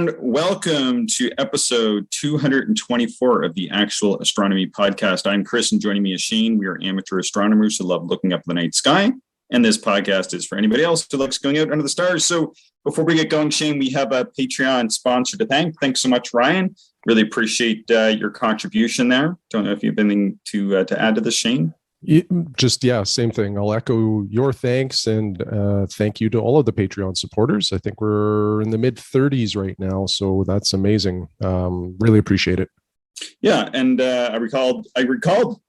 And welcome to episode 224 of the Actual Astronomy Podcast. I'm Chris, and joining me is Shane. We are amateur astronomers who love looking up at the night sky. And this podcast is for anybody else who likes going out under the stars. So before we get going, Shane, we have a Patreon sponsor to thank. Thanks so much, Ryan. Really appreciate your contribution there. Don't know if you have anything to add to this, Shane. Same thing. I'll echo your thanks and thank you to all of the Patreon supporters. I think we're in the mid 30s right now, so that's amazing. Really appreciate it. Yeah, and I recalled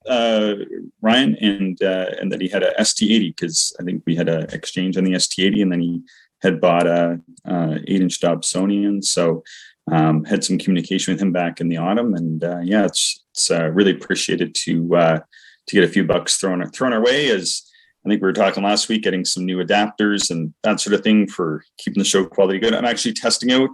Ryan and that he had a ST80 because I think we had an exchange on the ST80, and then he had bought a 8-inch Dobsonian. So had some communication with him back in the autumn, and it's really appreciated to get a few bucks thrown our way, as I think we were talking last week, getting some new adapters and that sort of thing for keeping the show quality good. I'm actually testing out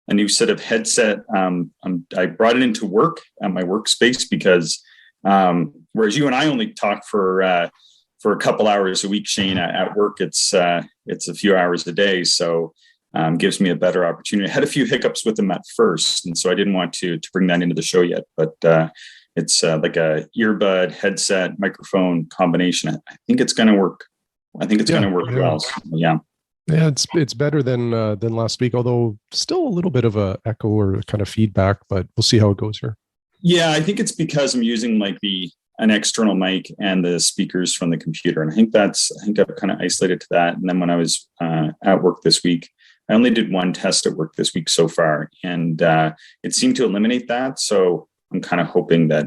a new set of headset. I brought it into work at my workspace because whereas you and I only talk for a couple hours a week, Shane, at work, it's a few hours a day. So gives me a better opportunity. I had a few hiccups with them at first, and so I didn't want to bring that into the show yet, but it's like a earbud headset microphone combination. I think it's going to work. I think it's going to work well. So, yeah, it's better than last week, although still a little bit of a echo or kind of feedback, but we'll see how it goes here. Yeah, I think it's because I'm using like an external mic and the speakers from the computer, and I think I've kind of isolated to that. And then when I was at work this week, I only did one test at work this week so far, and it seemed to eliminate that. So I'm kind of hoping that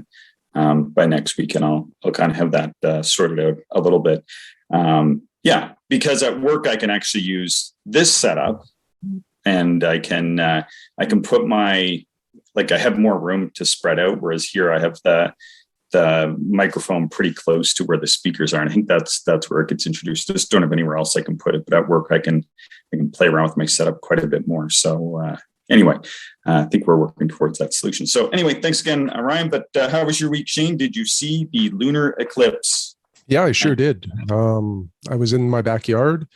by next week, and I'll kind of have that sorted out a little bit. Because at work I can actually use this setup, and I can put I have more room to spread out, whereas here I have the microphone pretty close to where the speakers are, and I think that's where it gets introduced. Just don't have anywhere else I can put it, but at work I can play around with my setup quite a bit more. So anyway, I think we're working towards that solution. So anyway, thanks again, Ryan. But how was your week, Shane? Did you see the lunar eclipse? Yeah, I sure did. I was in my backyard.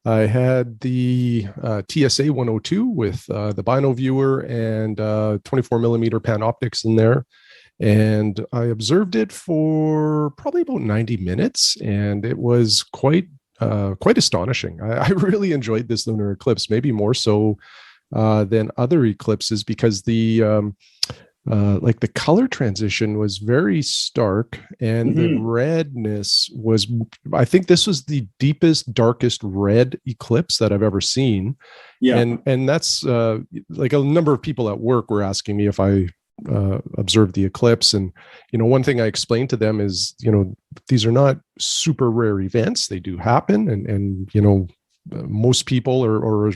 I had the TSA 102 with the bino viewer and 24 millimeter panoptics in there. And I observed it for probably about 90 minutes, and it was quite astonishing. I really enjoyed this lunar eclipse, maybe more so than other eclipses, because the color transition was very stark, and the redness was, I think this was the deepest, darkest red eclipse that I've ever seen. Yeah. And that's like a number of people at work were asking me if I observed the eclipse. And, one thing I explained to them is, these are not super rare events. They do happen. And most people or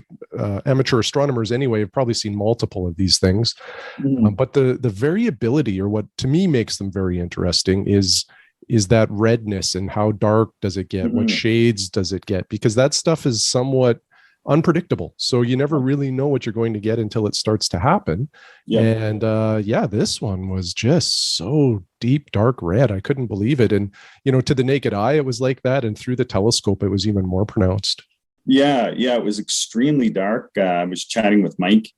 amateur astronomers anyway have probably seen multiple of these things. But the variability, or what to me makes them very interesting, is that redness, and how dark does it get? What shades does it get? Because that stuff is somewhat unpredictable. So you never really know what you're going to get until it starts to happen. Yeah. And this one was just so deep, dark red. I couldn't believe it. And, to the naked eye, it was like that. And through the telescope, it was even more pronounced. Yeah, it was extremely dark. I was chatting with Mike.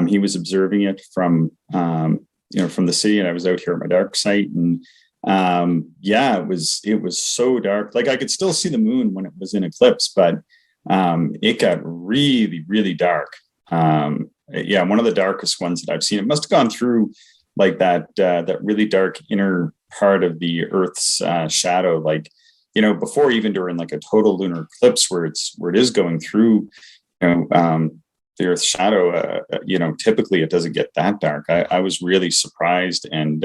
He was observing it from the city, and I was out here at my dark site, and it was so dark. Like I could still see the moon when it was in eclipse, but it got really, really dark. One of the darkest ones that I've seen. It must have gone through like that really dark inner part of the Earth's shadow, like, before, even during like a total lunar eclipse where it is going through, the Earth's shadow, typically it doesn't get that dark. I was really surprised and,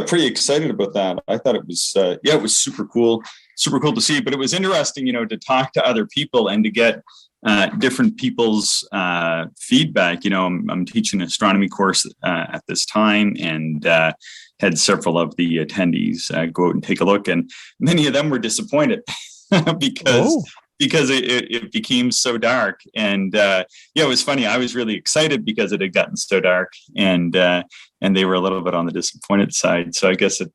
pretty excited about that. I thought it was super cool to see, but it was interesting, to talk to other people and to get different people's feedback. I'm teaching an astronomy course at this time, and had several of the attendees go out and take a look, and many of them were disappointed because because it became so dark. And it was funny. I was really excited because it had gotten so dark, and they were a little bit on the disappointed side. So I guess it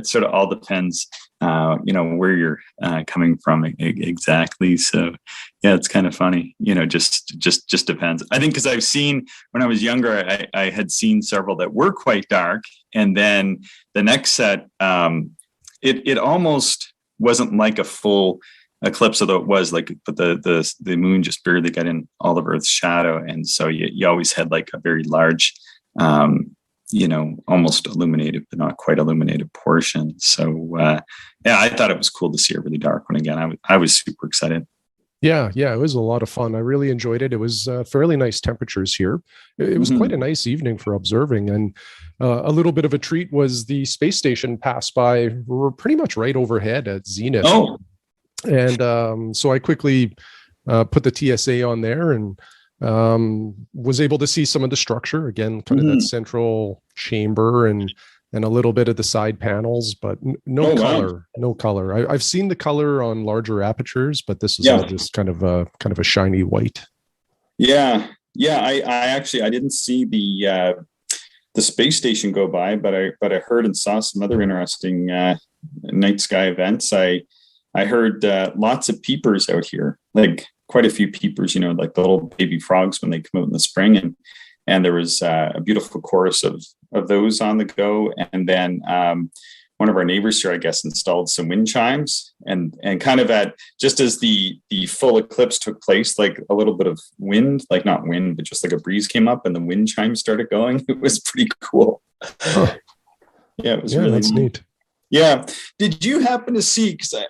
sort of all depends, where you're coming from exactly. So yeah, it's kind of funny, just depends. I think because I've seen, when I was younger, I had seen several that were quite dark, and then the next set, it almost wasn't like a full eclipse, although it was like, but the moon just barely got in all of Earth's shadow, and so you always had like a very large, almost illuminated but not quite illuminated portion. So I thought it was cool to see a really dark one again. I was super excited. Yeah, it was a lot of fun. I really enjoyed it. It was fairly nice temperatures here. It was quite a nice evening for observing. And a little bit of a treat was the space station passed by. We're pretty much right overhead at zenith. Oh. And so I quickly put the TSA on there and was able to see some of the structure. Again, kind of that central chamber and a little bit of the side panels, but no color. Wow. No color. I've seen the color on larger apertures, but this is all just kind of a shiny white. Yeah. I actually, I didn't see the space station go by, but I heard and saw some other interesting night sky events. I heard lots of peepers out here, like quite a few peepers, like the little baby frogs when they come out in the spring, and there was a beautiful chorus of those on the go. And then one of our neighbors here, I guess, installed some wind chimes, and kind of just as the full eclipse took place, like a little bit of wind, like not wind, but just like a breeze came up and the wind chimes started going. It was pretty cool. Huh. Yeah, it was really that's neat. Yeah. Did you happen to see, because I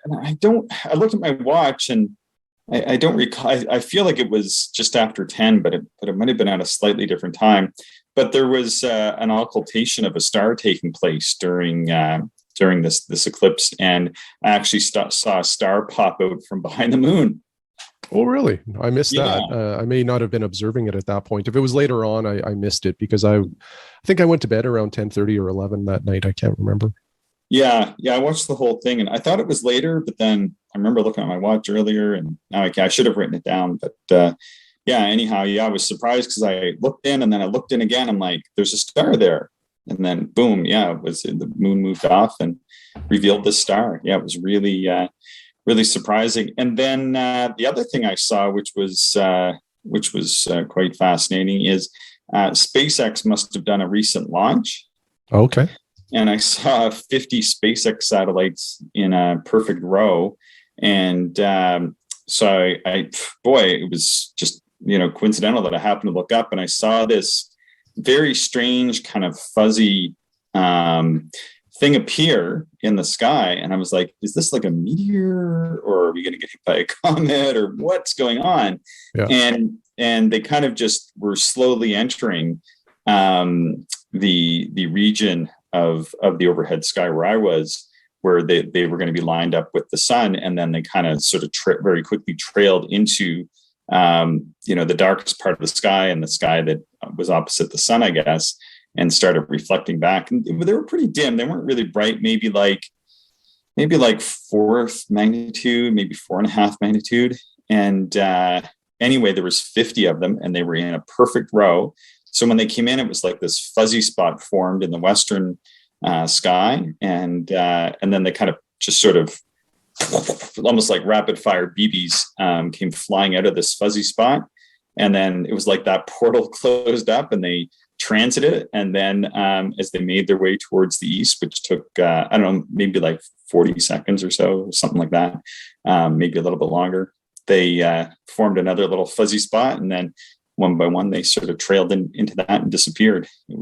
looked at my watch and I don't recall. I feel like it was just after 10, but it might have been at a slightly different time. But there was an occultation of a star taking place during this eclipse, and I actually saw a star pop out from behind the moon. Oh, really? I missed that. I may not have been observing it at that point. If it was later on, I missed it because I think I went to bed around 10:30 or 11 that night. I can't remember. Yeah, I watched the whole thing, and I thought it was later, but then I remember looking at my watch earlier, and now I should have written it down. But anyhow, I was surprised because I looked in, and then I looked in again. I'm like, there's a star there, and then boom, it was the moon moved off and revealed this star. Yeah, it was really, really surprising. And then the other thing I saw, which was quite fascinating, is SpaceX must have done a recent launch. Okay. And I saw 50 SpaceX satellites in a perfect row. And so it was just, coincidental that I happened to look up and I saw this very strange kind of fuzzy thing appear in the sky. And I was like, is this like a meteor, or are we going to get hit by a comet, or what's going on? Yeah. And they kind of just were slowly entering the region of the overhead sky where I was, where they were going to be lined up with the sun, and then they kind of sort of very quickly trailed into the darkest part of the sky, and the sky that was opposite the sun, I guess, and started reflecting back. And they were pretty dim; they weren't really bright. Maybe like fourth magnitude, maybe 4.5 magnitude. And anyway, there was 50 of them, and they were in a perfect row. So when they came in, it was like this fuzzy spot formed in the western sky, and then they kind of just sort of almost like rapid fire BBs came flying out of this fuzzy spot, and then it was like that portal closed up, and they transited it, and then as they made their way towards the east, which took I don't know, maybe like 40 seconds or so, something like that, maybe a little bit longer, they formed another little fuzzy spot, and then one by one, they sort of trailed into that and disappeared. It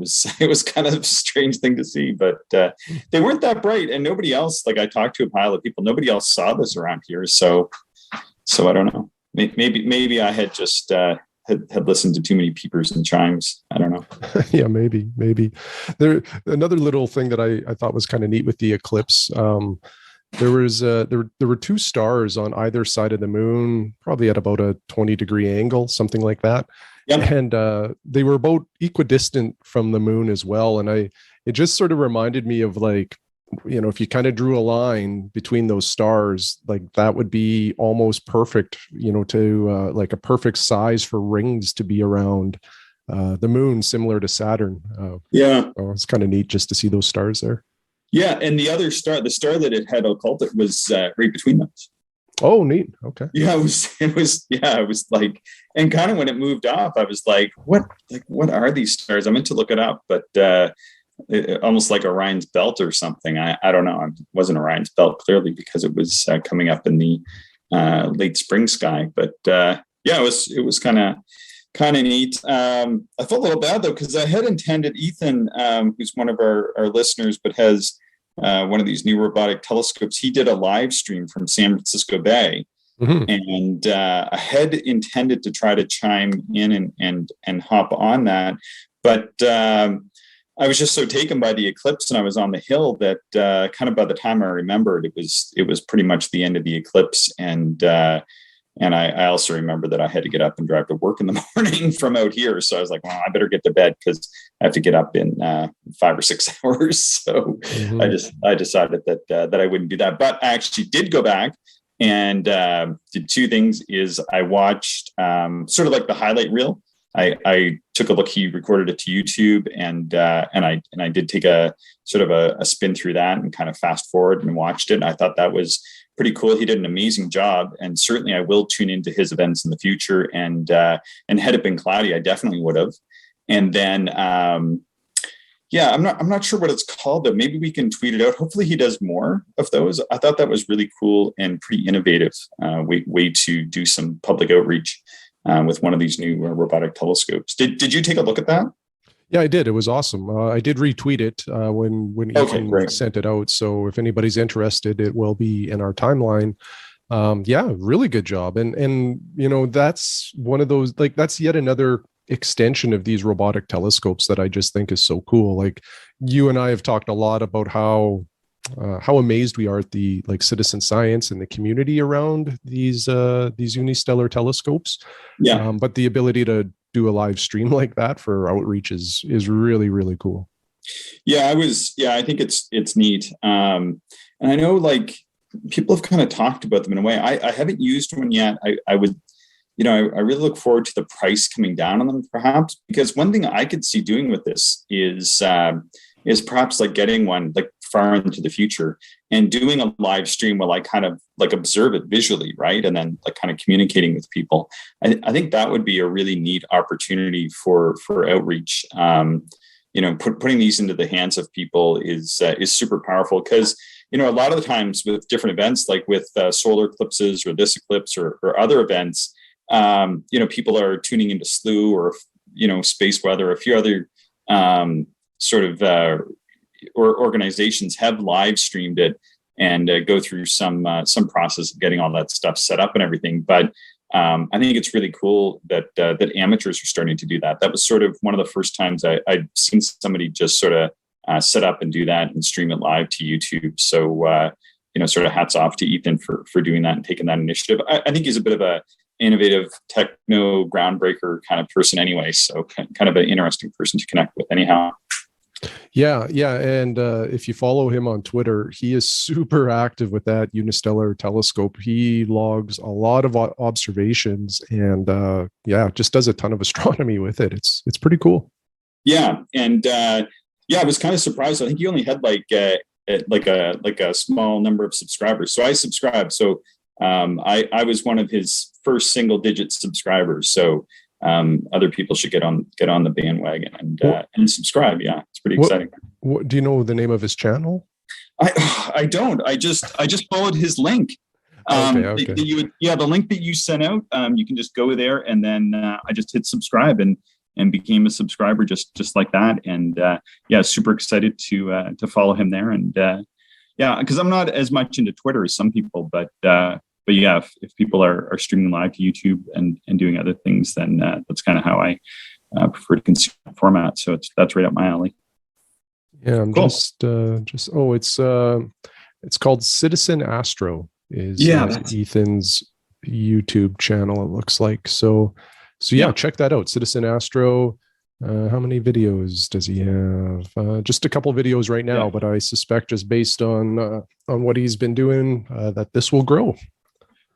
was kind of a strange thing to see, but they weren't that bright, and nobody else. Like, I talked to a pile of people, nobody else saw this around here. So I don't know. Maybe I had just had listened to too many peepers and chimes. I don't know. Yeah, maybe. There another little thing that I thought was kind of neat with the eclipse. There were two stars on either side of the moon, probably at about a 20-degree angle, something like that. Yep. And they were about equidistant from the moon as well. And it just sort of reminded me of like if you kind of drew a line between those stars, like that would be almost perfect, to like a perfect size for rings to be around the moon, similar to Saturn. So it's kind of neat just to see those stars there. Yeah, and the other star, the star that it had occulted, was right between those. Oh, neat. Okay. Yeah, it was like, and kind of when it moved off, I was like, what are these stars? I meant to look it up, but almost like Orion's belt or something. I don't know. It wasn't Orion's belt, clearly, because it was coming up in the late spring sky. But it was kind of neat. I felt a little bad though, because I had intended Ethan, who's one of our listeners, but has one of these new robotic telescopes. He did a live stream from San Francisco Bay, and I had intended to try to chime in and hop on that, but I was just so taken by the eclipse, and I was on the hill that kind of by the time I remembered, it was pretty much the end of the eclipse, and I also remember that I had to get up and drive to work in the morning from out here. So I was like, well, I better get to bed because I have to get up in 5 or 6 hours. So I decided that I wouldn't do that. But I actually did go back and did two things. Is I watched sort of like the highlight reel. I took a look. He recorded it to YouTube, and I did take a sort of a spin through that and kind of fast forward and watched it. And I thought that was pretty cool. He did an amazing job, and certainly I will tune into his events in the future. And had it been cloudy, I definitely would have. And then I'm not sure what it's called, but maybe we can tweet it out. Hopefully he does more of those. I thought that was really cool and pretty innovative way to do some public outreach with one of these new robotic telescopes. Did you take a look at that? Yeah, I did. It was awesome. I did retweet it when Ethan sent it out. So if anybody's interested, it will be in our timeline. Really good job. And that's one of those, like, that's yet another extension of these robotic telescopes that I just think is so cool. Like, you and I have talked a lot about how amazed we are at the citizen science and the community around these unistellar telescopes. But the ability to do a live stream like that for outreach is really, really cool. I think it's neat. And I know people have kind of talked about them in a way. I haven't used one yet. I would, I really look forward to the price coming down on them, perhaps, because one thing I could see doing with this is perhaps getting one far into the future and doing a live stream while I kind of observe it visually, right? And then kind of communicating with people. I think that would be a really neat opportunity for outreach. Putting these into the hands of people is super powerful, because a lot of the times with different events, like with solar eclipses or this eclipse or other events, people are tuning into SLU or space weather, a few other or organizations have live streamed it and go through some process of getting all that stuff set up and everything. But I think it's really cool that amateurs are starting to do that. That was sort of one of the first times I'd seen somebody just sort of set up and do that and stream it live to YouTube. So, sort of hats off to Ethan for doing that and taking that initiative. I think he's a bit of a innovative techno groundbreaker kind of person anyway. So kind of an interesting person to connect with anyhow. Yeah. And if you follow him on Twitter, he is super active with that unistellar telescope. He logs a lot of observations and just does a ton of astronomy with it. It's pretty cool. Yeah. And I was kind of surprised. I think he only had a small number of subscribers. So I subscribed. So I was one of his first single digit subscribers. So other people should get on the bandwagon and subscribe. Yeah, it's pretty exciting. What, do you know the name of his channel? I don't. I just followed his link. Okay. The link that you sent out. You can just go there, and then I just hit subscribe and became a subscriber just like that. And super excited to follow him there. And because I'm not as much into Twitter as some people, but if people are streaming live to YouTube and doing other things, then that's kind of how I prefer to consume that format. So that's right up my alley. Yeah, I'm cool. It's called Citizen Astro is Ethan's YouTube channel, it looks like. So check that out. Citizen Astro. How many videos does he have? Just a couple videos right now, but I suspect just based on what he's been doing, that this will grow.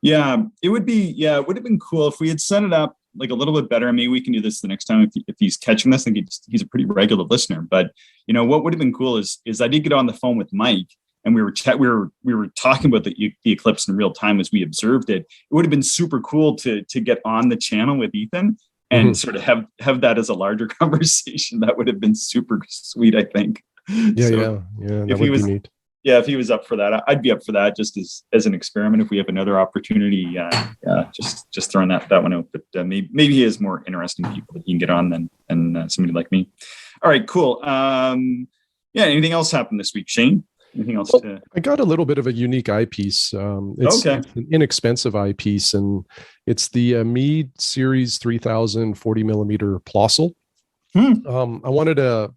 Yeah, it would have been cool if we had set it up like a little bit better. Maybe we can do this the next time if he's catching this. I think he's a pretty regular listener. But what would have been cool is I did get on the phone with Mike, and we were talking about the eclipse in real time as we observed it. It would have been super cool to get on the channel with Ethan and sort of have that as a larger conversation. That would have been super sweet, I think. Yeah, that would be neat. Yeah, if he was up for that, I'd be up for that just as an experiment. If we have another opportunity, just throwing that one out. But maybe he has more interesting people that he can get on than somebody like me. All right, cool. Anything else happened this week, Shane? Anything else? I got a little bit of a unique eyepiece. It's an inexpensive eyepiece, and it's the Meade Series 3000 40 millimeter Plössl. I wanted a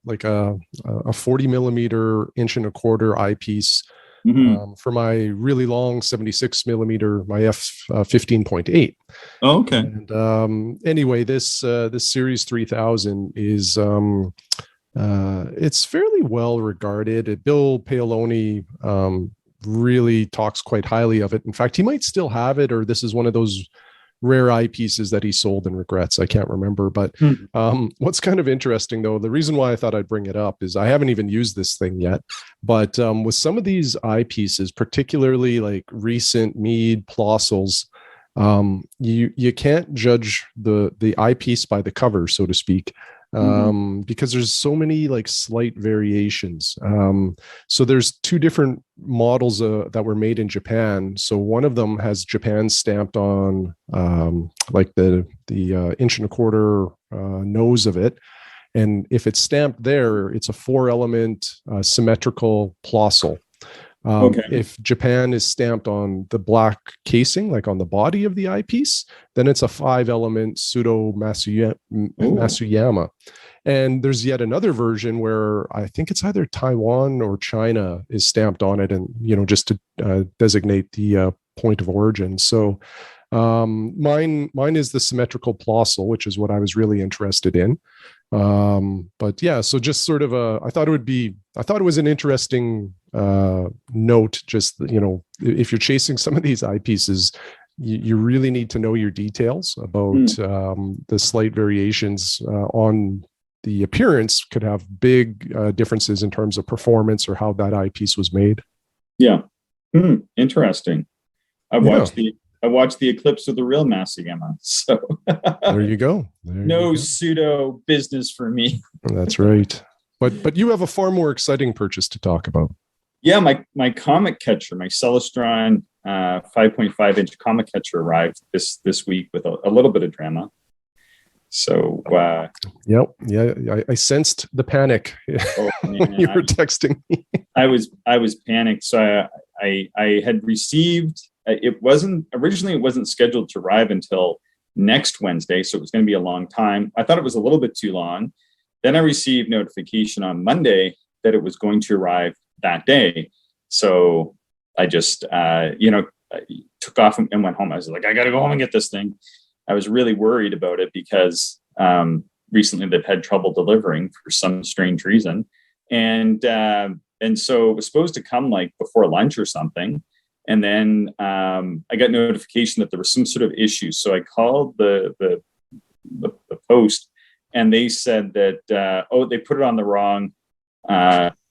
40 millimeter 1.25" eyepiece for my really long 76 millimeter, my f15.8. Oh, okay. And anyway, this Series 3000 is it's fairly well regarded. Bill Paoloni really talks quite highly of it. In fact, he might still have it, or this is one of those rare eyepieces that he sold and regrets. I can't remember. But what's kind of interesting, though, the reason why I thought I'd bring it up is I haven't even used this thing yet. But with some of these eyepieces, particularly like recent Meade Plössls, you can't judge the eyepiece by the cover, so to speak. Because there's so many like slight variations. So there's two different models that were made in Japan. So one of them has Japan stamped on like the 1.25" nose of it. And if it's stamped there, it's a 4-element symmetrical Plössl. If Japan is stamped on the black casing, like on the body of the eyepiece, then it's a 5-element pseudo Masuyama. And there's yet another version where I think it's either Taiwan or China is stamped on it, and just to designate the point of origin. So mine is the symmetrical Plössl, which is what I was really interested in. But yeah, so just sort of I thought it was an interesting note. Just, if you're chasing some of these eyepieces, you really need to know your details about the slight variations on the appearance could have big differences in terms of performance or how that eyepiece was made. Yeah. Interesting. I watched the eclipse of the real Masuyama. So there you go. No pseudo business for me. That's right. But you have a far more exciting purchase to talk about. Yeah, my Comet Catcher, my Celestron 5.5-inch Comet Catcher arrived this week with a little bit of drama. So I sensed the panic. Oh, man, you were texting me. I was panicked. So I had received. It wasn't scheduled to arrive until next Wednesday, so it was going to be a long time. I thought it was a little bit too long. Then I received notification on Monday that it was going to arrive that day. So I just took off and went home. I was like, I got to go home and get this thing. I was really worried about it because recently they've had trouble delivering for some strange reason, and so it was supposed to come like before lunch or something. And then I got notification that there was some sort of issue. So I called the post, and they said that they put it on the wrong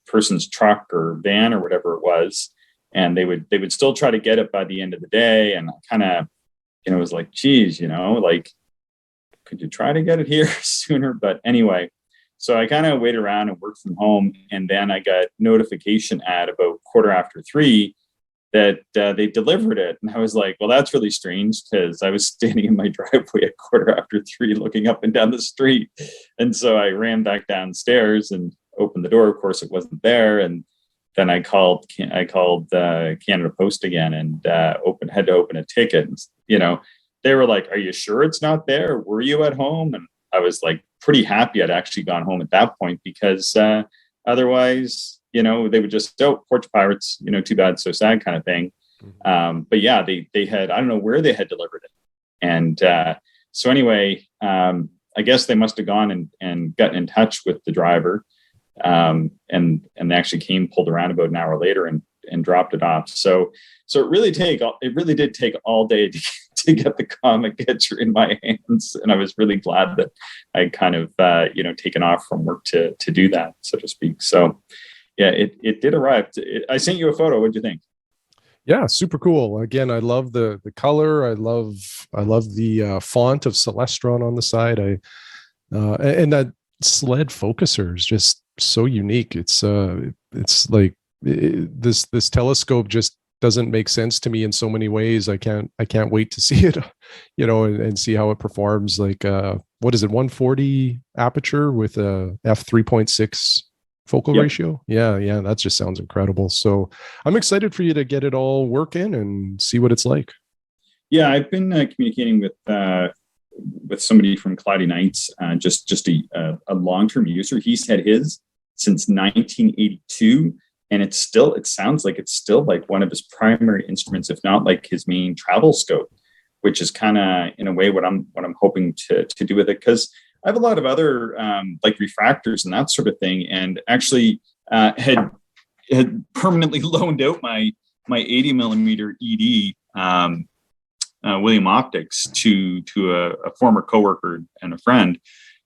person's truck or van or whatever it was, and they would still try to get it by the end of the day. And I kind of was like, geez, like, could you try to get it here sooner? But anyway, so I kind of waited around and worked from home, and then I got notification at about 3:15 that they delivered it. And I was like, well, that's really strange, because I was standing in my driveway at 3:15 looking up and down the street. And so I ran back downstairs and opened the door. Of course, it wasn't there. And then I called Canada Post again and had to open a ticket. And, they were like, are you sure it's not there? Were you at home? And I was like pretty happy I'd actually gone home at that point, because otherwise, they would just, porch pirates, too bad, so sad kind of thing. But yeah, they had, I don't know where they had delivered it. And so anyway, I guess they must have gone and gotten in touch with the driver, and they actually came, pulled around about an hour later and dropped it off. So it really did take all day to get the Comet Catcher in my hands, and I was really glad that I kind of taken off from work to do that, so to speak. So yeah, it did arrive. I sent you a photo. What'd you think? Yeah, super cool. Again, I love the color. I love the font of Celestron on the side. And that sled focuser is just so unique. It's like this telescope just doesn't make sense to me in so many ways. I can't wait to see it, and see how it performs. Like what is it, 140 aperture with a f3.6 focal ratio. Yeah, that just sounds incredible. So I'm excited for you to get it all working and see what it's like. Yeah, I've been communicating with somebody from Cloudy Nights, just a long-term user. He's had his since 1982, and it sounds like it's still like one of his primary instruments, if not like his main travel scope, which is kind of in a way what I'm hoping to do with it, because I have a lot of other like refractors and that sort of thing, and actually had permanently loaned out my 80 millimeter ED William Optics to a former coworker and a friend,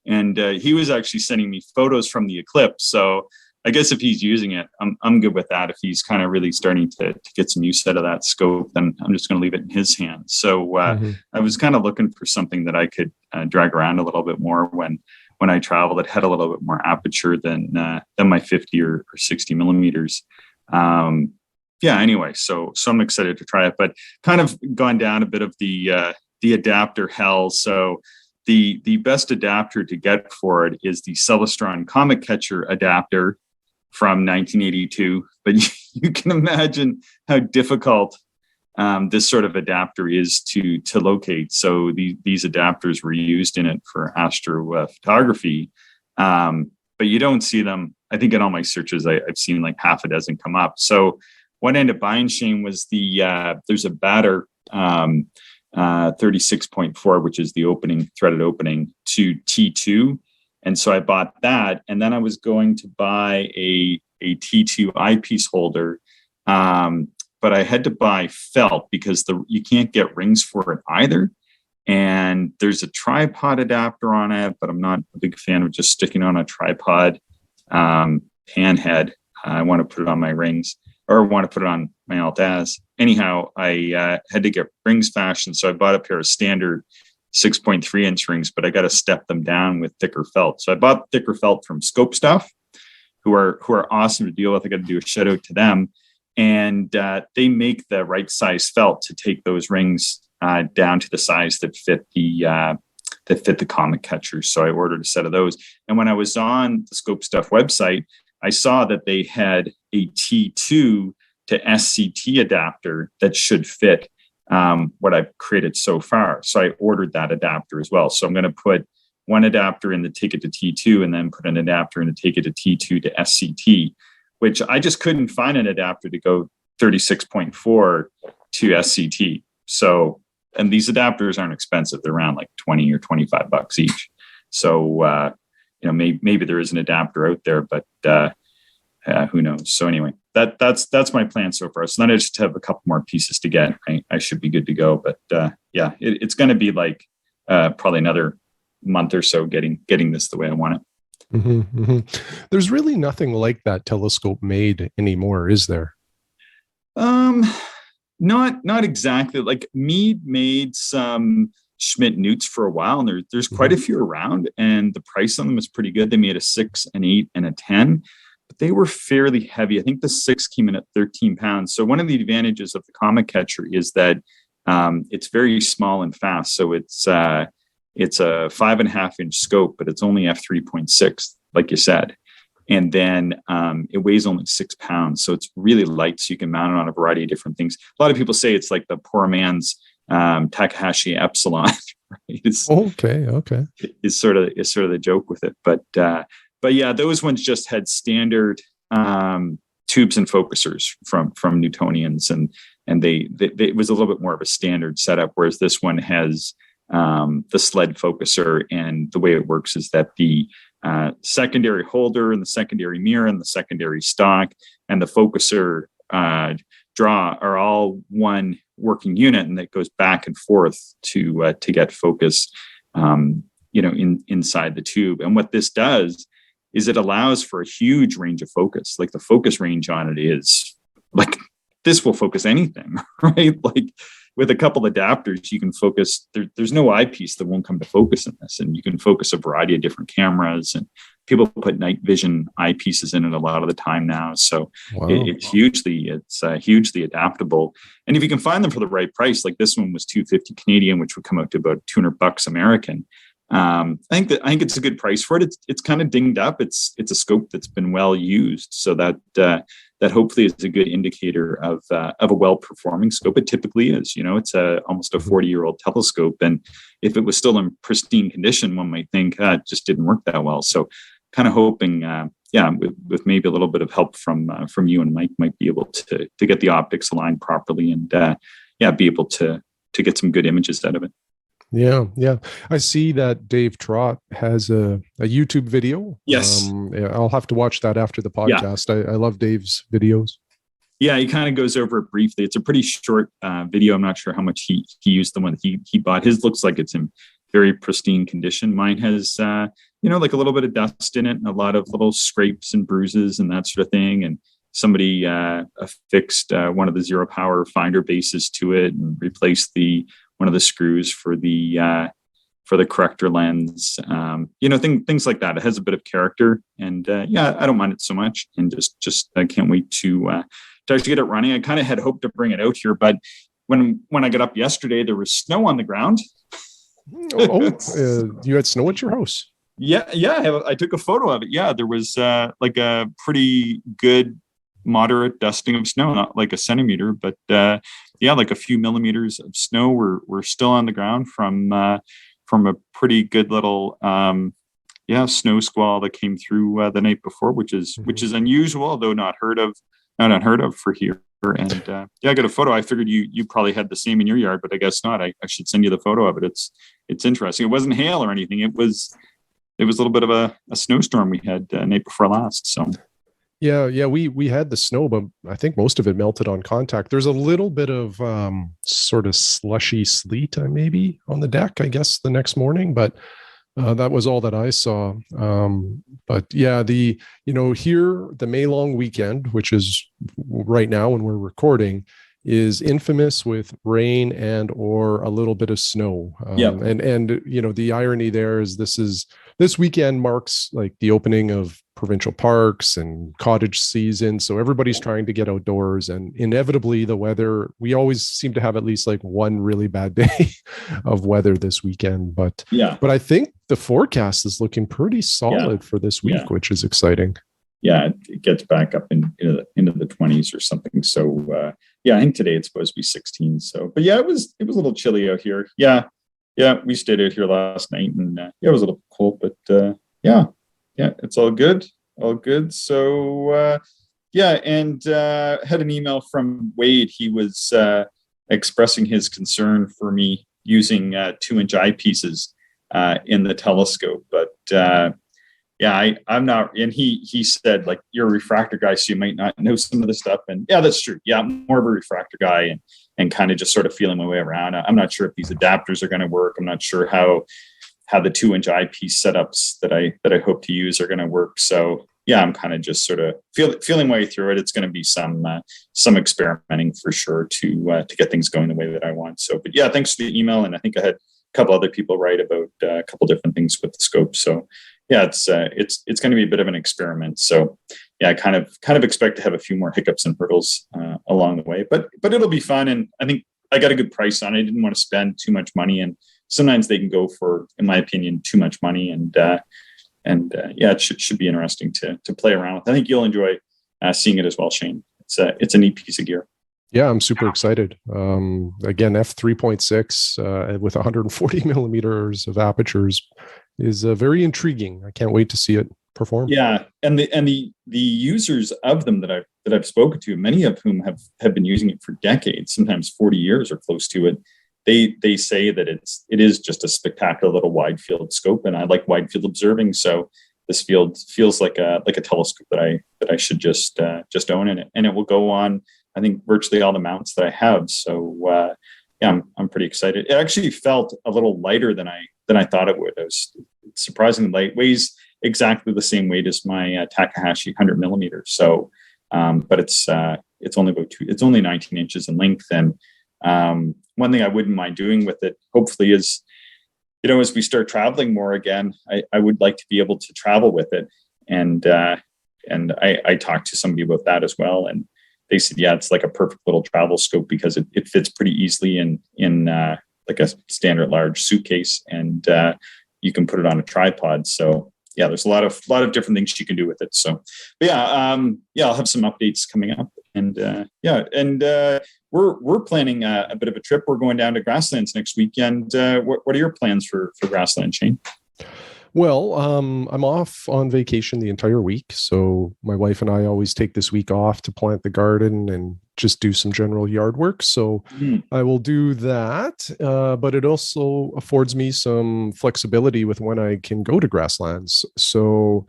and he was actually sending me photos from the eclipse. So I guess if he's using it, I'm good with that. If he's kind of really starting to get some use out of that scope, then I'm just going to leave it in his hands. So I was kind of looking for something that I could drag around a little bit more when I travel, that had a little bit more aperture than my 50 or 60 millimeters. Anyway, so I'm excited to try it, but kind of gone down a bit of the adapter hell. So the best adapter to get for it is the Celstron Comet Catcher adapter from 1982, but you can imagine how difficult this sort of adapter is to locate. So these adapters were used in it for astrophotography, but you don't see them. I think in all my searches, I've seen like half a dozen come up. So what I ended up buying, Shane, was there's a batter 36.4, which is the threaded opening to T2. And so I bought that, and then I was going to buy a T2 eyepiece holder, but I had to buy felt because you can't get rings for it either. And there's a tripod adapter on it, but I'm not a big fan of just sticking on a tripod pan head. I want to put it on my rings, or want to put it on my Altaz. Anyhow, I had to get rings fashioned, so I bought a pair of standard 6.3 inch rings, but I got to step them down with thicker felt. So I bought thicker felt from Scope Stuff, who are awesome to deal with. I got to do a shout out to them, and they make the right size felt to take those rings down to the size that fit the Comet Catcher. So I ordered a set of those, and when I was on the Scope Stuff website, I saw that they had a T2 to SCT adapter that should fit what I've created so far. So I ordered that adapter as well. So I'm going to put one adapter in to take it to T2, and then put an adapter in to take it to T2 to SCT, which I just couldn't find an adapter to go 36.4 to SCT. So, and these adapters aren't expensive. They're around like 20 or 25 bucks each. So, maybe there is an adapter out there, but who knows? So anyway, that's my plan so far. So then I just have a couple more pieces to get. I should be good to go. But it's going to be like probably another month or so getting this the way I want it. Mm-hmm, mm-hmm. There's really nothing like that telescope made anymore, is there? Not exactly. Like Meade made some Schmidt-Newts for a while, and there's quite a few around, and the price on them is pretty good. They made a 6, an 8, and a 10, but they were fairly heavy. I think the 6 came in at 13 pounds. So one of the advantages of the Comet Catcher is that it's very small and fast. So it's a 5.5 inch scope, but it's only f3.6, like you said. And then it weighs only 6 pounds. So it's really light. So you can mount it on a variety of different things. A lot of people say it's like the poor man's Takahashi Epsilon. Right? Okay. Is sort of the joke with it. But yeah, those ones just had standard tubes and focusers from Newtonians, and they it was a little bit more of a standard setup, whereas this one has the sled focuser. And the way it works is that the secondary holder and the secondary mirror and the secondary stock and the focuser draw are all one working unit, and that goes back and forth to get focus, inside the tube. And what this does is it allows for a huge range of focus. Like the focus range on it is like, this will focus anything, right? Like with a couple adapters, you can focus, there's no eyepiece that won't come to focus in this. And you can focus a variety of different cameras, and people put night vision eyepieces in it a lot of the time now. So wow. It's hugely adaptable. And if you can find them for the right price, like this one was $250 Canadian, which would come out to about $200 American. I think it's a good price for it. It's kind of dinged up. It's a scope that's been well used, so that hopefully is a good indicator of a well-performing scope. It typically is. It's almost a 40-year-old telescope, and if it was still in pristine condition, one might think it just didn't work that well. So, kind of hoping, with maybe a little bit of help from you and Mike, might be able to get the optics aligned properly and be able to get some good images out of it. Yeah. I see that Dave Trott has a YouTube video. Yes. I'll have to watch that after the podcast. Yeah. I love Dave's videos. Yeah, he kind of goes over it briefly. It's a pretty short video. I'm not sure how much he used the one that he bought. His looks like it's in very pristine condition. Mine has, like a little bit of dust in it and a lot of little scrapes and bruises and that sort of thing. And somebody affixed one of the zero power finder bases to it and replaced one of the screws for the corrector lens, things like that. It has a bit of character, and I don't mind it so much. And just I can't wait to actually get it running. I kind of had hoped to bring it out here, but when I got up yesterday, there was snow on the ground. You had snow at your house? Yeah. I took a photo of it. Yeah, there was like a pretty good moderate dusting of snow, not like a centimeter, but like a few millimeters of snow were still on the ground from a pretty good little snow squall that came through the night before, which is unusual, although not unheard of for here. And I got a photo. I figured you probably had the same in your yard, but I guess not. I should send you the photo of it. It's interesting. It wasn't hail or anything. It was a little bit of a snowstorm we had night before last. So. Yeah, we had the snow, but I think most of it melted on contact. There's a little bit of sort of slushy sleet maybe on the deck, I guess, the next morning, but that was all that I saw. But yeah, here, the May long weekend, which is right now when we're recording, is infamous with rain and or a little bit of snow. And the irony there is this weekend marks like the opening of provincial parks and cottage season. So everybody's trying to get outdoors, and inevitably the weather, we always seem to have at least like one really bad day of weather this weekend. But I think the forecast is looking pretty solid for this week, which is exciting. Yeah, it gets back up into the 20s or something. So I think today it's supposed to be 16. So, but it was a little chilly out here. Yeah, we stayed out here last night, and it was a little cold, but it's all good. So and had an email from Wade. He was expressing his concern for me using 2-inch eyepieces in the telescope, but I'm not. And he said, like, you're a refractor guy, so you might not know some of the stuff. And that's true. Yeah, I'm more of a refractor guy, and kind of just sort of feeling my way around. I'm not sure if these adapters are going to work. I'm not sure how the 2-inch eyepiece setups that I hope to use are going to work. So I'm kind of just sort of feeling my way through it. It's going to be some experimenting for sure to get things going the way that I want. So, but thanks for the email. And I think I had a couple other people write about a couple different things with the scope. So it's going to be a bit of an experiment. So I kind of expect to have a few more hiccups and hurdles along the way, but it'll be fun. And I think I got a good price on it. I didn't want to spend too much money, and sometimes they can go for, in my opinion, too much money. And it should be interesting to play around with. I think you'll enjoy seeing it as well, Shane. It's a neat piece of gear. Yeah, I'm super excited. Again, f3.6 with 140 millimeters of apertures is very intriguing. I can't wait to see it perform. Yeah, and the users of them that I've spoken to, many of whom have been using it for decades, sometimes 40 years or close to it. they say that it is just a spectacular little wide field scope, and I like wide field observing. So this field feels like a telescope that I should just own, and it will go on, I think, virtually all the mounts that I have. So yeah, I'm pretty excited. It actually felt a little lighter than I thought it would. It was surprisingly light. Weighs exactly the same weight as my Takahashi 100 millimeters. So, but it's only 19 inches in length. And one thing I wouldn't mind doing with it, hopefully, is, as we start traveling more again, I would like to be able to travel with it. And I talked to somebody about that as well, and they said, yeah, it's like a perfect little travel scope because it fits pretty easily in like a standard large suitcase, and you can put it on a tripod. So yeah, there's a lot of different things you can do with it. So, but yeah, I'll have some updates coming up, and we're planning a bit of a trip. We're going down to Grasslands next weekend. What are your plans for Grassland, Shane? Well, I'm off on vacation the entire week. So my wife and I always take this week off to plant the garden and just do some general yard work. So I will do that. But it also affords me some flexibility with when I can go to Grasslands. So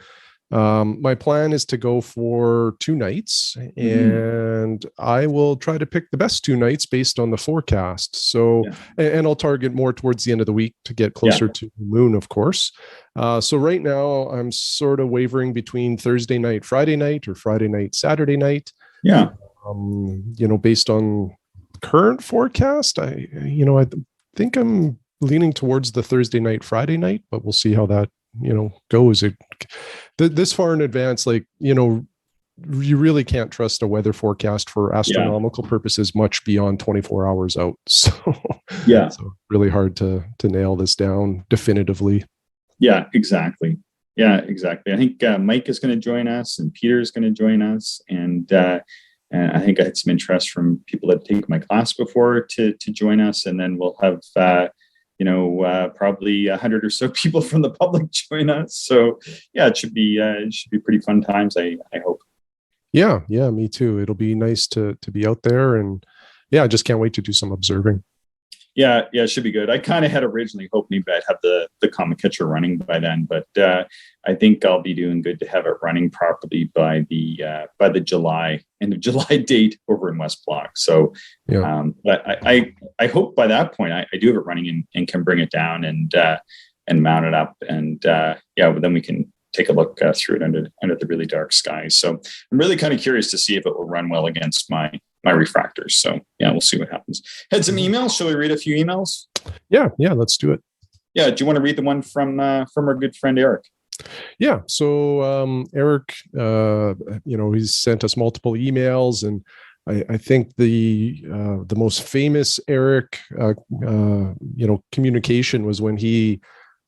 my plan is to go for 2 nights, and I will try to pick the best 2 nights based on the forecast. So, and I'll target more towards the end of the week to get closer to the moon, of course. So right now I'm sort of wavering between Thursday night, Friday night, or Friday night, Saturday night. Yeah. Based on current forecast, I think I'm leaning towards the Thursday night, Friday night, but we'll see how that goes. This far in advance, you really can't trust a weather forecast for astronomical purposes much beyond 24 hours out. So so really hard to nail this down definitively. Yeah, exactly. I think Mike is going to join us, and Peter is going to join us, and I think I had some interest from people that take my class before to join us, and then we'll have probably 100 or so people from the public join us. So yeah, it should be pretty fun times, I hope. Yeah, me too. It'll be nice to be out there, and I just can't wait to do some observing. Yeah, it should be good. I kind of had originally hoped maybe I'd have the Comet Catcher running by then, but I think I'll be doing good to have it running properly by the end of July date over in West Block. So, but I hope by that point I do have it running and can bring it down and mount it up, and then we can take a look through it under the really dark skies. So I'm really kind of curious to see if it will run well against my refractors. So yeah, we'll see what happens. Had some emails. Shall we read a few emails? Yeah, let's do it. Yeah. Do you want to read the one from our good friend Eric? Yeah. So Eric, he's sent us multiple emails, and I think the most famous Eric, communication was when he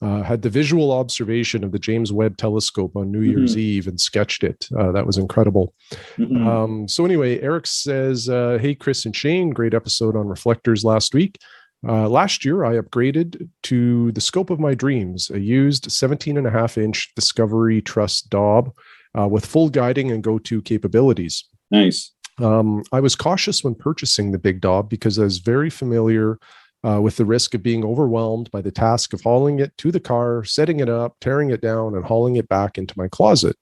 had the visual observation of the James Webb Telescope on New Year's Eve and sketched it. That was incredible. So anyway, Eric says, hey, Chris and Shane, great episode on reflectors last week. Last year, I upgraded to the scope of my dreams, a used 17.5-inch Discovery Trust Daub with full guiding and go-to capabilities. Nice. I was cautious when purchasing the big Daub because I was very familiar with the risk of being overwhelmed by the task of hauling it to the car, setting it up, tearing it down, and hauling it back into my closet.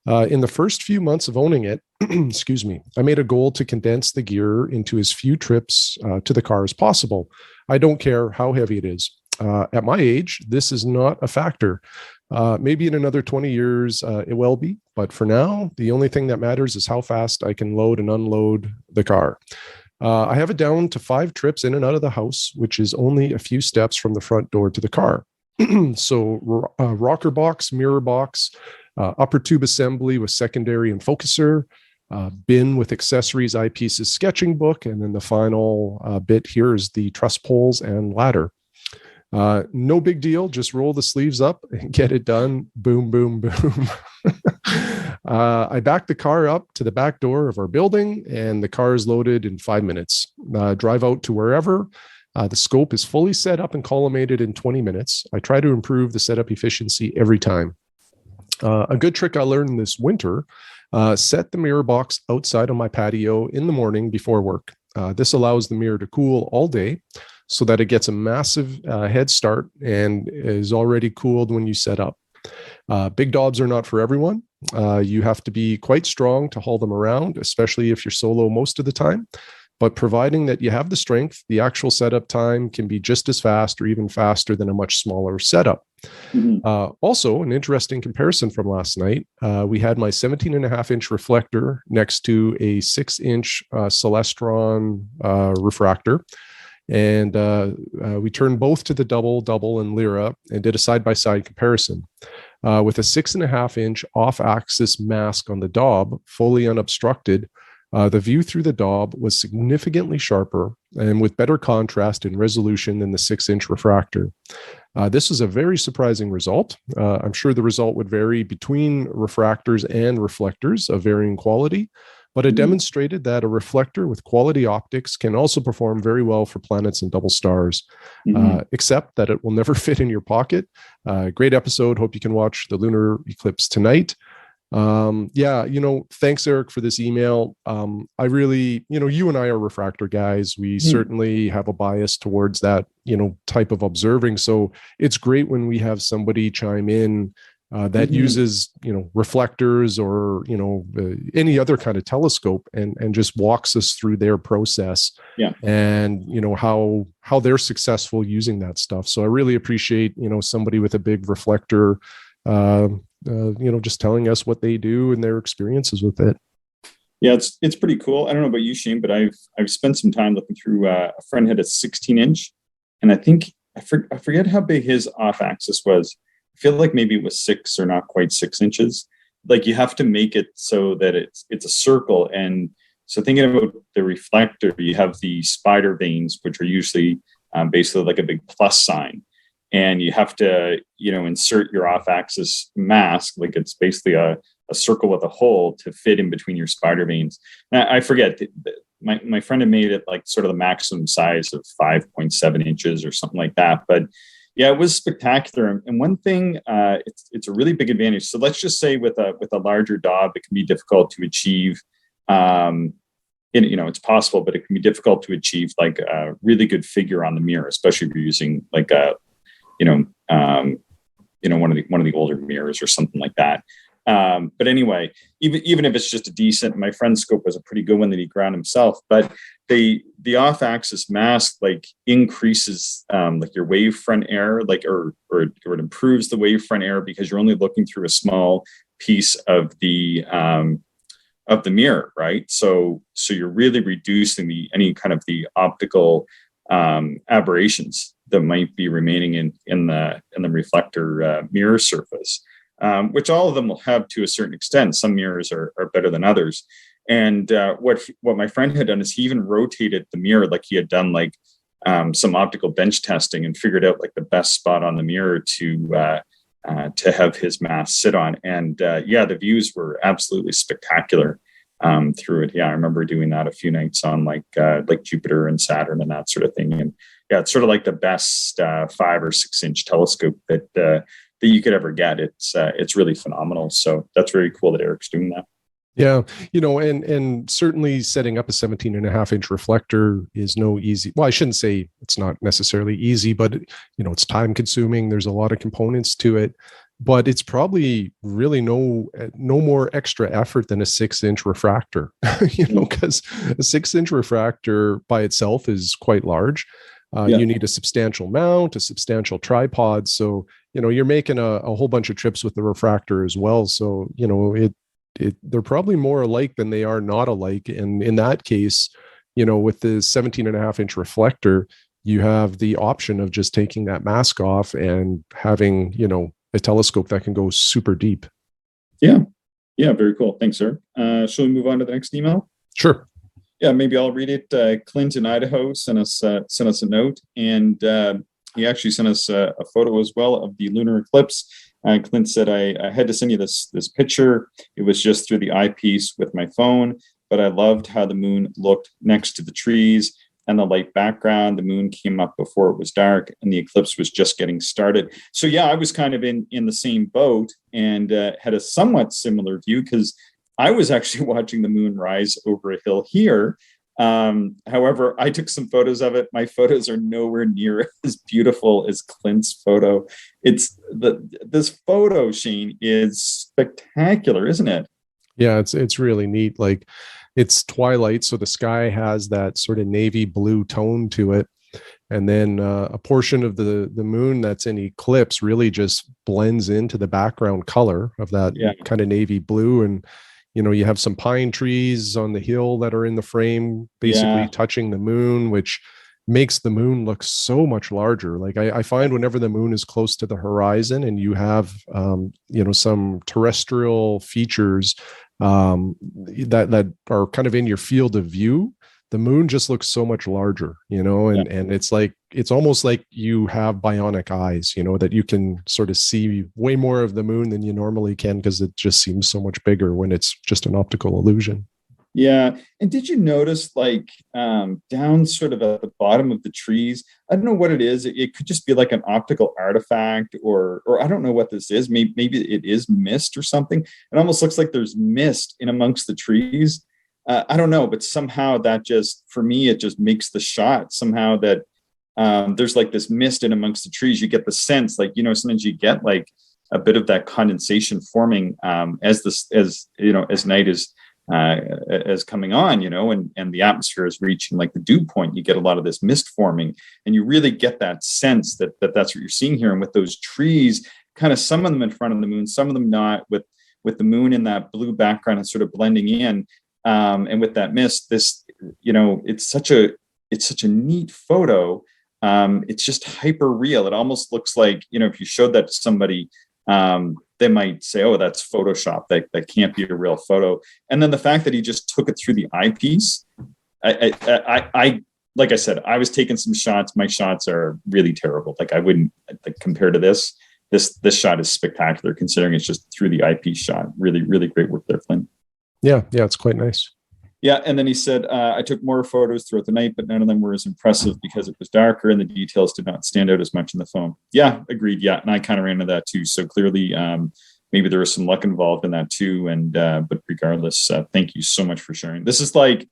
In the first few months of owning it, excuse me, I made a goal to condense the gear into as few trips to the car as possible. I don't care how heavy it is. At my age, this is not a factor. Maybe in another 20 years, it will be. But for now, the only thing that matters is how fast I can load and unload the car. I have it down to 5 trips in and out of the house, which is only a few steps from the front door to the car. So rocker box, mirror box, upper tube assembly with secondary and focuser, bin with accessories, eyepieces, sketching book, and then the final bit here is the truss poles and ladder. No big deal. Just roll the sleeves up and get it done. Boom, boom, boom. I back the car up to the back door of our building, and the car is loaded in 5 minutes. Drive out to wherever. The scope is fully set up and collimated in 20 minutes. I try to improve the setup efficiency every time. A good trick I learned this winter, set the mirror box outside on my patio in the morning before work. This allows the mirror to cool all day. so that it gets a massive head start and is already cooled when you set up. Big dobs are not for everyone. You have to be quite strong to haul them around, especially if you're solo most of the time. But providing that you have the strength, the actual setup time can be just as fast or even faster than a much smaller setup. Also, an interesting comparison from last night, we had my 17.5-inch reflector next to a 6-inch Celestron refractor. And we turned both to the double and Lyra and did a side-by-side comparison. With a 6.5-inch off-axis mask on the Daub, fully unobstructed, the view through the Daub was significantly sharper and with better contrast and resolution than the 6-inch refractor. This is a very surprising result. I'm sure the result would vary between refractors and reflectors of varying quality, but it demonstrated that a reflector with quality optics can also perform very well for planets and double stars, except that it will never fit in your pocket. Great episode. Hope you can watch the lunar eclipse tonight. Thanks, Eric, for this email. I really, you and I are refractor guys. We certainly have a bias towards that, type of observing. So it's great when we have somebody chime in that uses, reflectors or, any other kind of telescope and just walks us through their process and, how they're successful using that stuff. So I really appreciate, somebody with a big reflector, just telling us what they do and their experiences with it. Yeah, it's pretty cool. I don't know about you, Shane, but I've spent some time looking through. A friend had a 16-inch, and I think I forget how big his off-axis was. I feel like maybe it was 6 or not quite 6 inches. Like you have to make it so that it's a circle. And so thinking about the reflector, you have the spider veins, which are usually basically like a big plus sign. And you have to, insert your off-axis mask, like it's basically a circle with a hole to fit in between your spider veins. And I forget, my friend had made it like sort of the maximum size of 5.7 inches or something like that. But yeah, it was spectacular. And one thing, it's a really big advantage. So let's just say with a larger Daub, it can be difficult to achieve. It's possible, but it can be difficult to achieve like a really good figure on the mirror, especially if you're using like one of the older mirrors or something like that. But anyway, even if it's just a decent, my friend's scope was a pretty good one that he ground himself, but the off-axis mask like increases like your wavefront error, like or it improves the wavefront error because you're only looking through a small piece of the mirror, right? So you're really reducing any kind of the optical aberrations that might be remaining in the reflector mirror surface, which all of them will have to a certain extent. Some mirrors are better than others. And what my friend had done is he even rotated the mirror, like he had done like some optical bench testing and figured out like the best spot on the mirror to have his mask sit on. And the views were absolutely spectacular through it. Yeah, I remember doing that a few nights on like Jupiter and Saturn and that sort of thing. And yeah, it's sort of like the best 5 or 6 inch telescope that you could ever get. It's really phenomenal. So that's very cool that Eric's doing that. Yeah, and certainly setting up a 17.5-inch reflector is no easy. Well, I shouldn't say it's not necessarily easy, but it's time consuming. There's a lot of components to it, but it's probably really no more extra effort than a 6-inch refractor. Because a 6-inch refractor by itself is quite large. You need a substantial mount, a substantial tripod. So you're making a whole bunch of trips with the refractor as well. So they're probably more alike than they are not alike. And in that case, with the 17.5-inch reflector, you have the option of just taking that mask off and having, a telescope that can go super deep. Yeah. Yeah. Very cool. Thanks, sir. Shall we move on to the next email? Sure. Yeah, maybe I'll read it. Clint in Idaho sent us a note, and he actually sent us a photo as well of the lunar eclipse. Clint said, I had to send you this picture. It was just through the eyepiece with my phone, but I loved how the moon looked next to the trees and the light background. The moon came up before it was dark, and the eclipse was just getting started. So yeah, I was kind of in the same boat and had a somewhat similar view because I was actually watching the moon rise over a hill here However, I took some photos of it. My photos are nowhere near as beautiful as Clint's photo. This photo, Shane, is spectacular, isn't it? Yeah, it's really neat. Like, it's twilight, so the sky has that sort of navy blue tone to it, and then a portion of the moon that's in eclipse really just blends into the background color of that kind of navy blue. And you have some pine trees on the hill that are in the frame, basically touching the moon, which makes the moon look so much larger. Like, I find whenever the moon is close to the horizon and you have some terrestrial features that are kind of in your field of view, the moon just looks so much larger, and it's almost like you have bionic eyes, that you can sort of see way more of the moon than you normally can, because it just seems so much bigger when it's just an optical illusion. Yeah. And did you notice, like, down sort of at the bottom of the trees, I don't know what it is. It could just be like an optical artifact, or I don't know what this is. Maybe it is mist or something. It almost looks like there's mist in amongst the trees. I don't know, but somehow that just, for me, it just makes the shot somehow that there's like this mist in amongst the trees. You get the sense, like, sometimes you get like a bit of that condensation forming as night is coming on, and the atmosphere is reaching like the dew point. You get a lot of this mist forming, and you really get that sense that that's what you're seeing here. And with those trees, kind of some of them in front of the moon, some of them not, with the moon in that blue background and sort of blending in. And with that mist, it's such a neat photo. It's just hyper real. It almost looks like, if you showed that to somebody, they might say, "Oh, that's Photoshop. That can't be a real photo." And then the fact that he just took it through the eyepiece, I like I said, I was taking some shots. My shots are really terrible. Like, I wouldn't, like, compare to this. This shot is spectacular, considering it's just through the eyepiece shot. Really, really great work there, Flynn. Yeah, it's quite nice. Yeah, and then he said, I took more photos throughout the night, but none of them were as impressive because it was darker and the details did not stand out as much in the phone. Yeah, agreed. Yeah, and I kind of ran into that too. So clearly, maybe there was some luck involved in that too. And but regardless, thank you so much for sharing. This is like,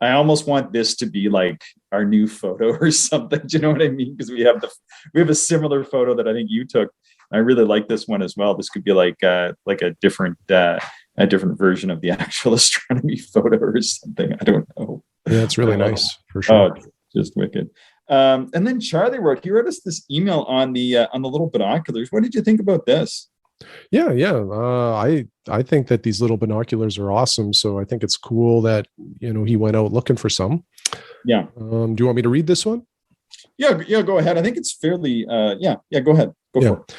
I almost want this to be like our new photo or something. Do you know what I mean? Because we have a similar photo that I think you took. I really like this one as well. This could be like a different version of the actual astronomy photo or something. I don't know. Yeah, it's really nice for sure. Oh, just wicked. And then Charlie he wrote us this email on the little binoculars. What did you think about this? Yeah. I think that these little binoculars are awesome. So I think it's cool that he went out looking for some. Yeah. Do you want me to read this one? Yeah. Go ahead. I think it's fairly. Yeah. Go ahead. Go for it.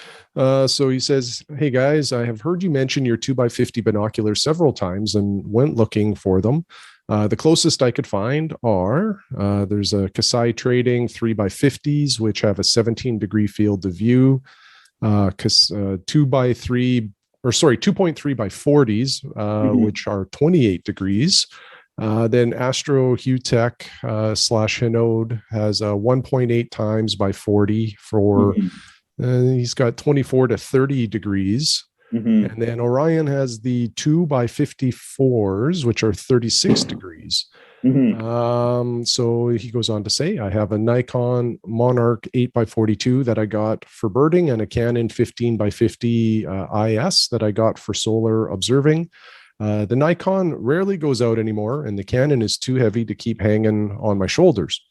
So he says, "Hey guys, I have heard you mention your 2x50 binoculars several times and went looking for them. The closest I could find are there's a Kasai Trading 3x50s, which have a 17-degree field of view. 2.3 by 40s, which are 28 degrees. Then Astro Hutech / Hinode has a 1.8 times by 40 for." He's got 24 to 30 degrees. And then Orion has the 2x54s, which are 36 degrees. So he goes on to say, I have a Nikon Monarch 8x42 that I got for birding, and a Canon 15x50 IS that I got for solar observing. The Nikon rarely goes out anymore, and the Canon is too heavy to keep hanging on my shoulders.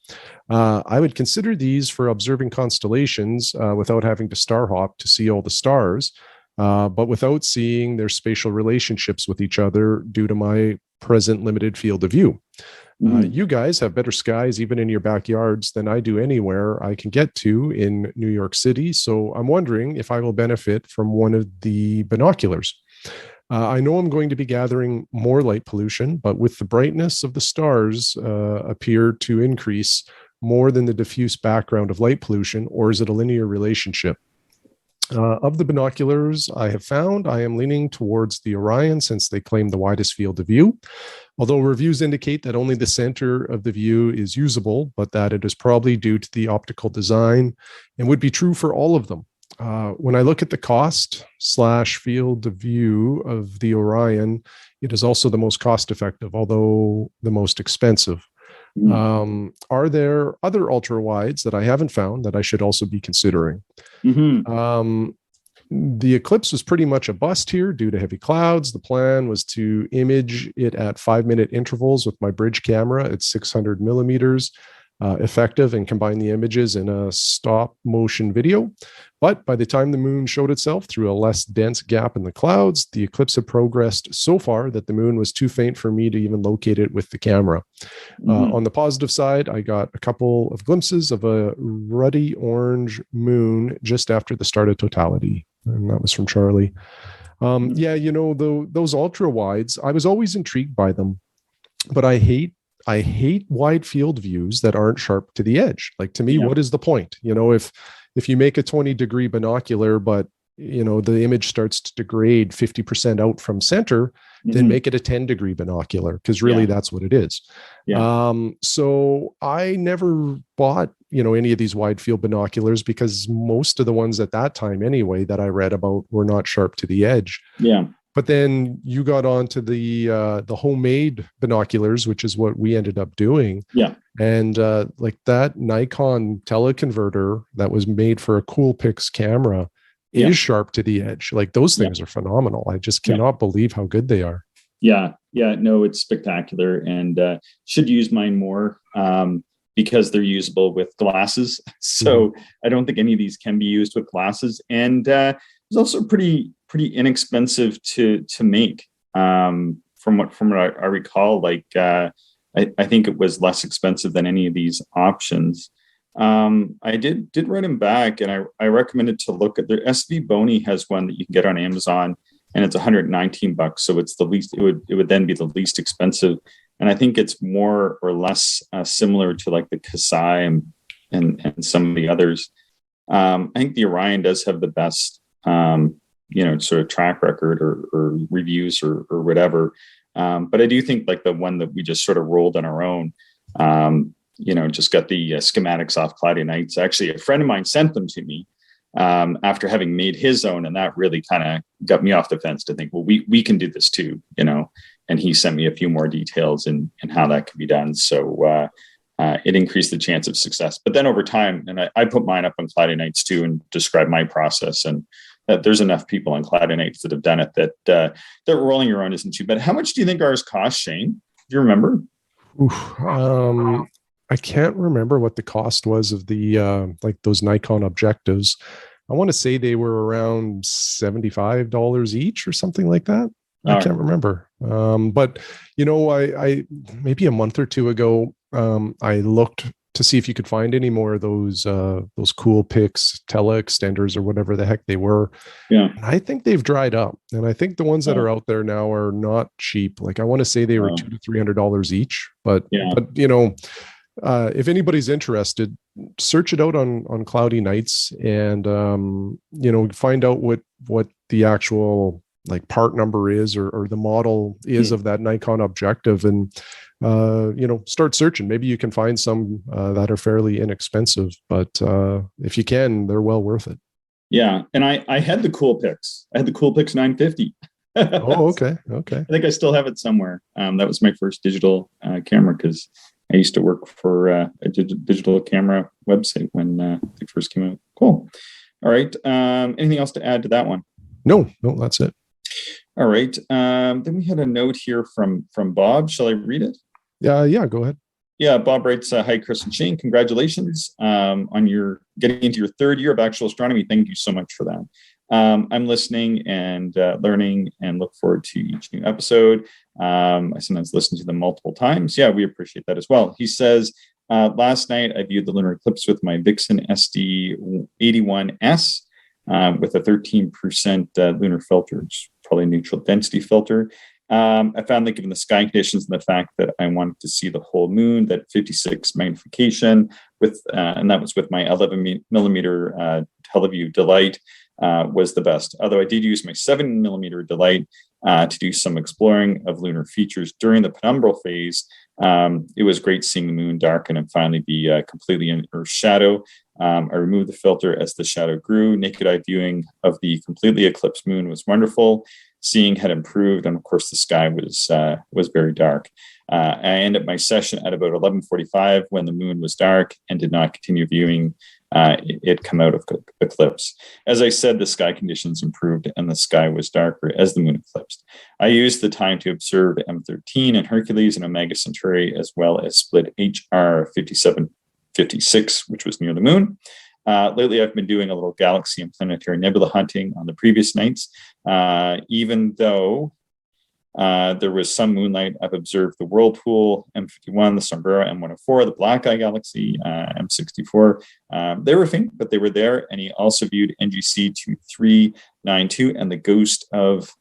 I would consider these for observing constellations without having to star hop to see all the stars, but without seeing their spatial relationships with each other due to my present limited field of view. You guys have better skies even in your backyards than I do anywhere I can get to in New York City, so I'm wondering if I will benefit from one of the binoculars. I know I'm going to be gathering more light pollution, but with the brightness of the stars appear to increase more than the diffuse background of light pollution, or is it a linear relationship? Of the binoculars I have found, I am leaning towards the Orion since they claim the widest field of view, although reviews indicate that only the center of the view is usable, but that it is probably due to the optical design and would be true for all of them. When I look at the cost / field of view of the Orion, it is also the most cost effective, although the most expensive. Are there other ultra wides that I haven't found that I should also be considering? The eclipse was pretty much a bust here due to heavy clouds. The plan was to image it at 5-minute intervals with my bridge camera at 600 millimeters effective and combine the images in a stop motion video. But by the time the moon showed itself through a less dense gap in the clouds, the eclipse had progressed so far that the moon was too faint for me to even locate it with the camera. On the positive side, I got a couple of glimpses of a ruddy orange moon just after the start of totality. And that was from Charlie. Yeah, those ultra wides, I was always intrigued by them, but I hate wide field views that aren't sharp to the edge. Like, to me, what is the point? If you make a 20-degree binocular, but the image starts to degrade 50% out from center, then make it a 10-degree binocular, because really that's what it is. So I never bought any of these wide field binoculars, because most of the ones at that time anyway that I read about were not sharp to the edge. But then you got onto the homemade binoculars, which is what we ended up doing. And like that Nikon teleconverter that was made for a Coolpix camera is sharp to the edge. Like, those things are phenomenal. I just cannot believe how good they are. No, it's spectacular, and should use mine more because they're usable with glasses. So I don't think any of these can be used with glasses, and it's also pretty inexpensive to make. From what I recall, like I think it was less expensive than any of these options. I did write him back, and I recommended to look at their SV Boney has one that you can get on Amazon, and it's $119. So it's the least, it would then be the least expensive. And I think it's more or less similar to like the Kasai and some of the others. I think the Orion does have the best, sort of track record or reviews or whatever. But I do think like the one that we just sort of rolled on our own, just got the schematics off Cloudy Nights. Actually, a friend of mine sent them to me after having made his own, and that really kind of got me off the fence to think, well, we can do this too, and he sent me a few more details and how that can be done. So it increased the chance of success. But then over time, and I put mine up on Cloudy Nights too and describe my process, and that there's enough people on Cloudy Nights that have done it that rolling your own isn't too bad. How much do you think ours cost, Shane? Do you remember? I can't remember what the cost was of the like those Nikon objectives. I want to say they were around $75 each or something like that. I can't remember. But I maybe a month or two ago, I looked to see if you could find any more of those Coolpix tele extenders or whatever the heck they were. And I think they've dried up, and I think the ones that are out there now are not cheap. Like, I want to say they were $200 to $300 each, but if anybody's interested, search it out on Cloudy Nights and find out what the actual like part number is or the model is of that Nikon objective, and start searching. Maybe you can find some that are fairly inexpensive, but if you can, they're well worth it. And I had the Coolpix. I had the Coolpix 950. Oh, okay. I think I still have it somewhere. That was my first digital camera, because I used to work for a digital camera website when they first came out. Cool. All right. Anything else to add to that one? No, that's it. All right. Then we had a note here from Bob. Shall I read it? Yeah, go ahead. Yeah, Bob writes, hi, Chris and Shane. Congratulations on your getting into your third year of actual astronomy. Thank you so much for that. I'm listening and learning and look forward to each new episode. I sometimes listen to them multiple times. Yeah, we appreciate that as well. He says, last night I viewed the lunar eclipse with my Vixen SD81S with a 13% lunar filter. It's probably a neutral density filter. I found that given the sky conditions and the fact that I wanted to see the whole moon, that 56 magnification and that was with my 11 millimeter Teleview Delight was the best. Although I did use my 7 millimeter Delight to do some exploring of lunar features during the penumbral phase. It was great seeing the moon darken and finally be completely in Earth's shadow. I removed the filter as the shadow grew. Naked eye viewing of the completely eclipsed moon was wonderful. seeing had improved, and of course the sky was very dark. I ended my session at about 11:45 when the moon was dark, and did not continue viewing it come out of eclipse. As I said, the sky conditions improved and the sky was darker as the moon eclipsed. I used the time to observe M13 and Hercules and Omega Centauri, as well as split HR 5756, which was near the moon. Lately, I've been doing a little galaxy and planetary nebula hunting on the previous nights. Even though there was some moonlight, I've observed the Whirlpool, M51, the Sombrero, M104, the Black Eye Galaxy, M64. They were faint, but they were there. And he also viewed NGC 2392 and the ghost of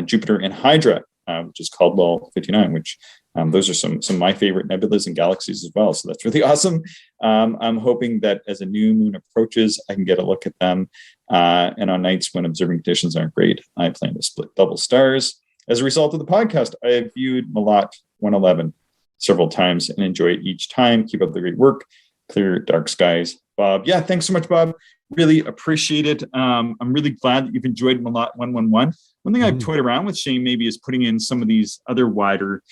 Jupiter and Hydra, which is called Lol 59, which those are some of my favorite nebulas and galaxies as well. So that's really awesome. I'm hoping that as a new moon approaches, I can get a look at them. And on nights when observing conditions aren't great, I plan to split double stars. As a result of the podcast, I have viewed Malat 111 several times and enjoy it each time. Keep up the great work. Clear dark skies, Bob. Yeah, thanks so much, Bob. Really appreciate it. I'm really glad that you've enjoyed Malat 111. One thing I've toyed around with, Shane, maybe is putting in some of these other wider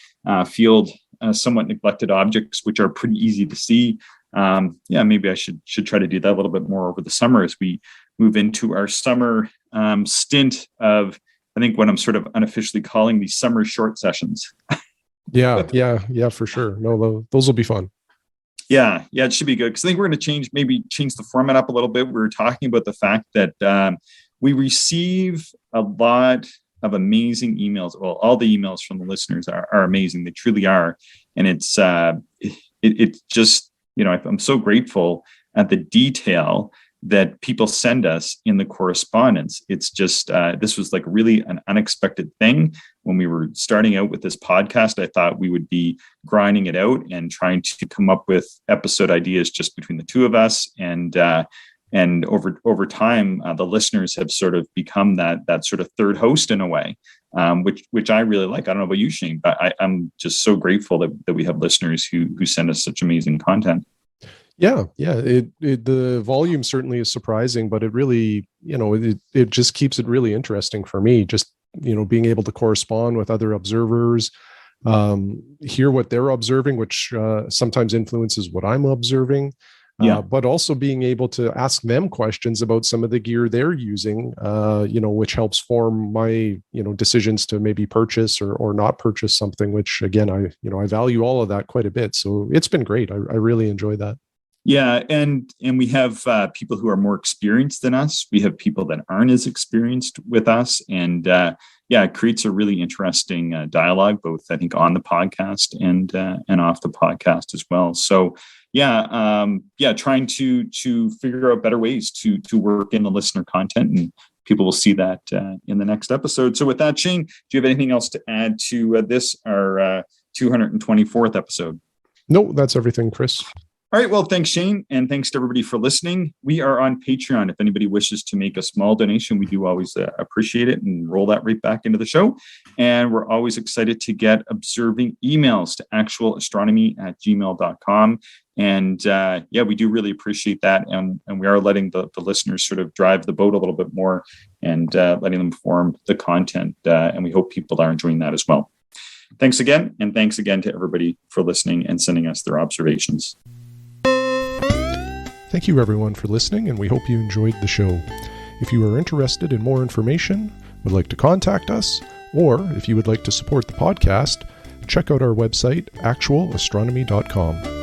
field, somewhat neglected objects, which are pretty easy to see. Maybe I should try to do that a little bit more over the summer as we move into our summer stint of, I think, what I'm sort of unofficially calling these summer short sessions. Yeah, for sure. No, those will be fun. Yeah, it should be good, because I think we're going to change the format up a little bit. We were talking about the fact that we receive a lot of amazing emails. Well, all the emails from the listeners are amazing. They truly are. And it's just, I'm so grateful at the detail that people send us in the correspondence. It's just, this was like really an unexpected thing. When we were starting out with this podcast, I thought we would be grinding it out and trying to come up with episode ideas just between the two of us. And over time, the listeners have sort of become that sort of third host in a way, which I really like. I don't know about you, Shane, but I'm just so grateful that we have listeners who send us such amazing content. Yeah. The volume certainly is surprising, but it really, it just keeps it really interesting for me. Just, being able to correspond with other observers, hear what they're observing, which sometimes influences what I'm observing. But also being able to ask them questions about some of the gear they're using, which helps form my, decisions to maybe purchase or not purchase something, which again, I value all of that quite a bit. So it's been great. I really enjoy that. Yeah. And we have people who are more experienced than us. We have people that aren't as experienced with us. And it creates a really interesting dialogue, both I think on the podcast and off the podcast as well. So trying to figure out better ways to work in the listener content, and people will see that in the next episode. So with that, Shane, do you have anything else to add to this, our 224th episode? No, that's everything, Chris. All right. Well, thanks, Shane. And thanks to everybody for listening. We are on Patreon. If anybody wishes to make a small donation, we do always appreciate it and roll that right back into the show. And we're always excited to get observing emails to actualastronomy@gmail.com. And we do really appreciate that. And we are letting the listeners sort of drive the boat a little bit more and letting them form the content. And we hope people are enjoying that as well. Thanks again. And thanks again to everybody for listening and sending us their observations. Thank you, everyone, for listening, and we hope you enjoyed the show. If you are interested in more information, would like to contact us, or if you would like to support the podcast, check out our website, actualastronomy.com.